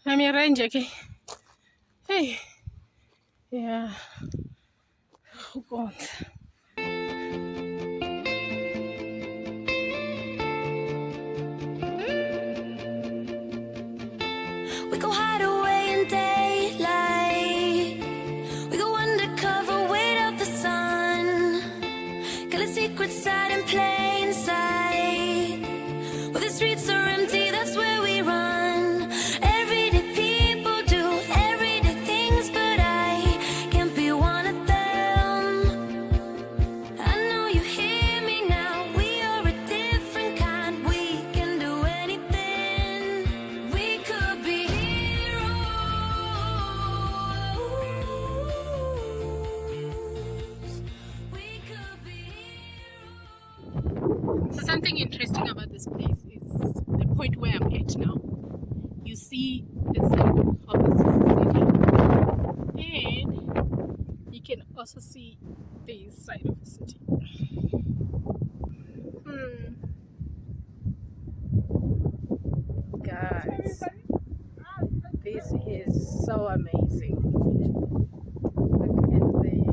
I'm a ranger, okay? Hey. Yeah. Oh, God. We go hide away in daylight. We go undercover, wait out the sun. Kill a secret side in plain sight. Where the streets are empty, that's where we run. Everyday people do everyday things, but I can't be one of them. I know you hear me now. We are a different kind. We can do anything. We could be heroes. We could be heroes. So something interesting about this place is the point where I'm at now. You see the side of the city, and you can also see the side of the city. Guys, this is so amazing. Look at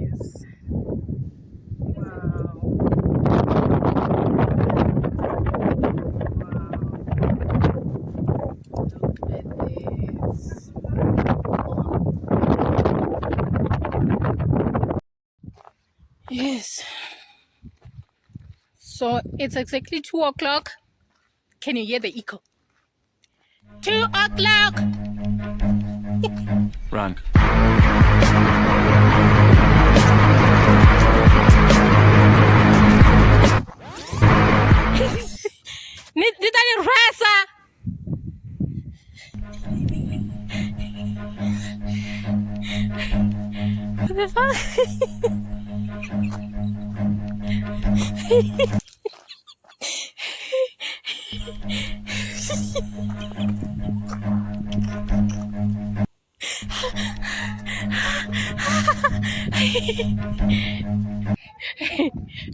this. Wow. Look at this. Yes. So it's exactly 2 o'clock. Can you hear the echo? 2 o'clock. Run. Did I rasa? What the fuck?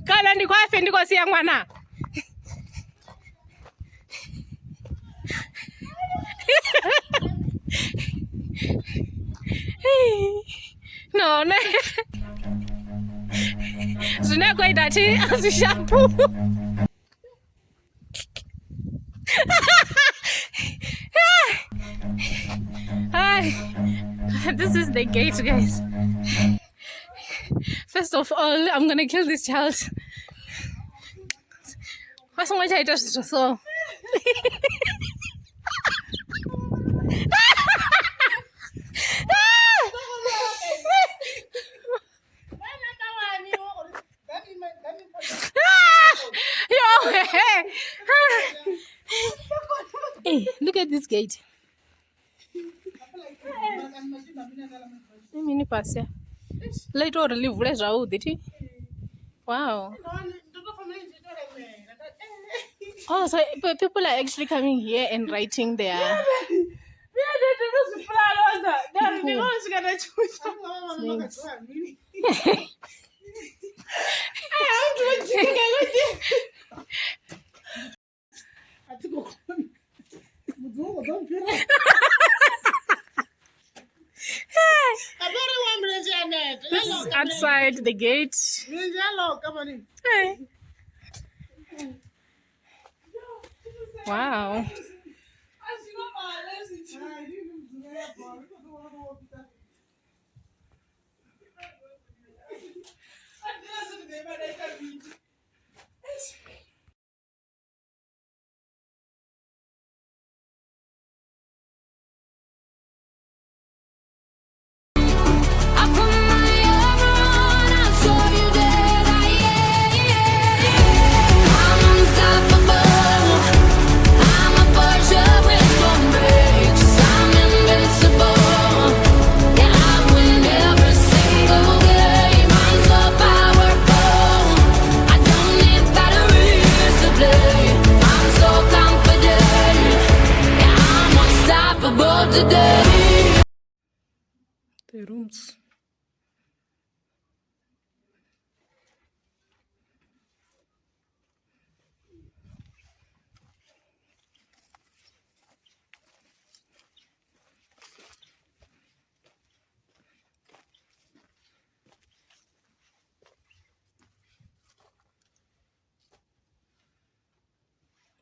Kana ndiko afe ndiko siya ngwana. No, no. Zwine go ita thi azishampoo. Hi. This is the gate, guys. First of all, I'm gonna kill this child. What's my title? So. Hey, look at this gate. Mini pass. Later, leave village out, did he? Wow. Oh, so people are actually coming here and writing their. Outside the gate. Hey. Wow. The rooms.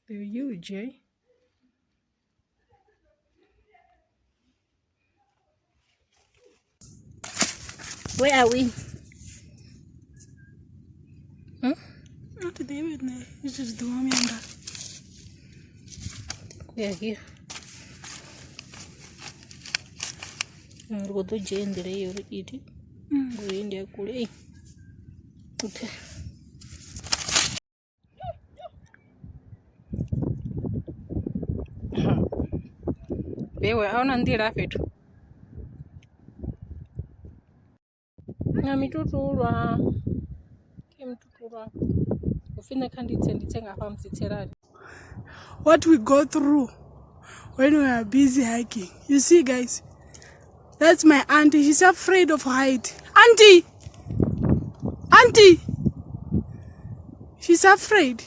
They're huge, eh? Where are we? Not today, it's just the one under. We are here. Go to Jane, the day you eat it. Go in there, cool. Okay. Bewe aona ndira fetu na mitutulwa kimtutulwa ufine khanditse nditsenga pa mtsitserani. What we go through when we are busy hiking. You see, guys, that's my auntie. She's afraid of height. Auntie! Auntie! She's afraid.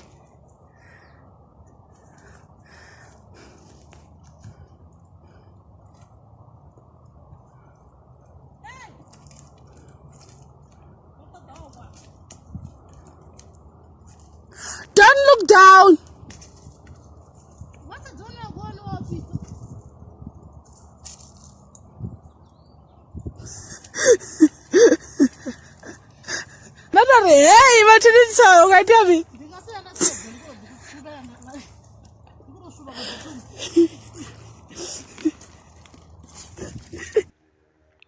Don't look down! Hey, what did it say? Okay, tell me.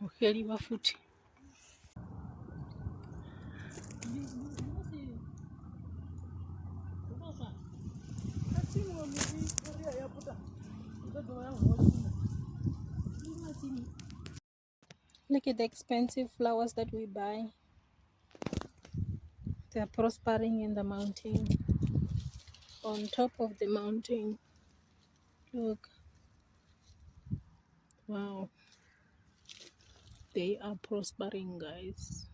Uheri wa futi. Look at the expensive flowers that we buy. They are prospering in the mountain. On top of the mountain. Look. Wow. They are prospering, guys.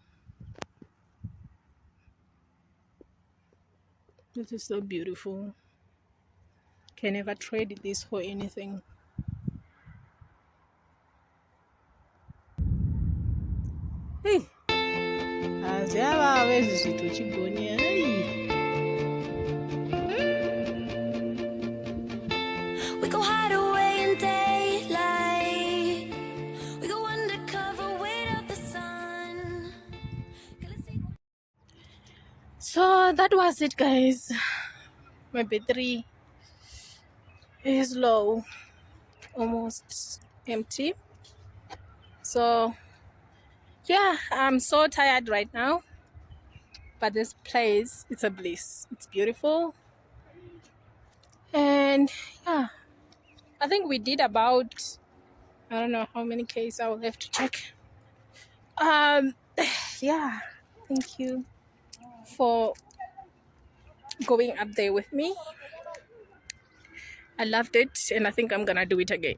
This is so beautiful. Can never trade this for anything. Hey. Aziaba wezi situ chigonya. We go hide away in daylight. We go undercover, wait out the sun. So that was it, guys. My battery is low, almost empty. So yeah, I'm so tired right now, but this place, it's a bliss. It's beautiful. And yeah, I think we did about, I don't know how many Ks. I will have to check. Yeah, thank you for going up there with me. I loved it, and I think I'm gonna do it again.